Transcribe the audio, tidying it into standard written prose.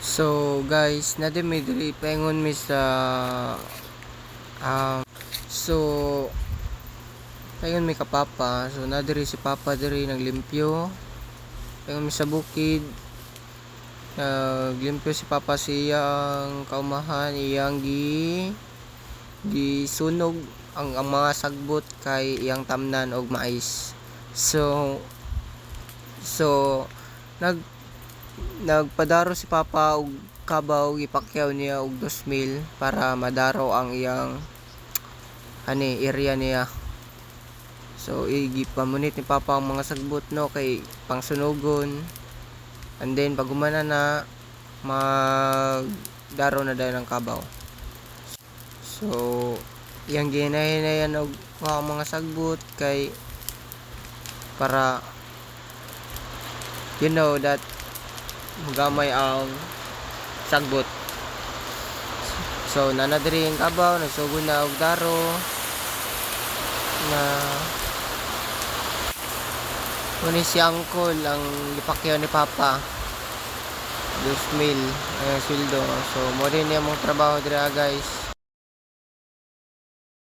So guys, nadimi diri paingon mi sa so paingon mi ka papa. So nadiri si papa diri naglimpyo. Paingon mi sa bukid. Naglimpyo si papa siyang kaumahan iyang sunog ang mga sagbot kay iyang tamnan og mais. So nagpadaro si papa og kabaw, gipakyaw niya og 2,000 para madaro ang iyang area niya. So igipamunit ni papa ang mga sagbot no kay pangsunugon. And then pag humana na magdaro na dayon ng kabaw. So iyang ginahin og mga sagbot kay para you know that magamay ang sagbot. So nanadiri ang kabaw, nagsugod na og daro na kunin si Uncle ang ipakyaw ni Papa 2,000 sweldo. So mo din yung trabaho dira guys.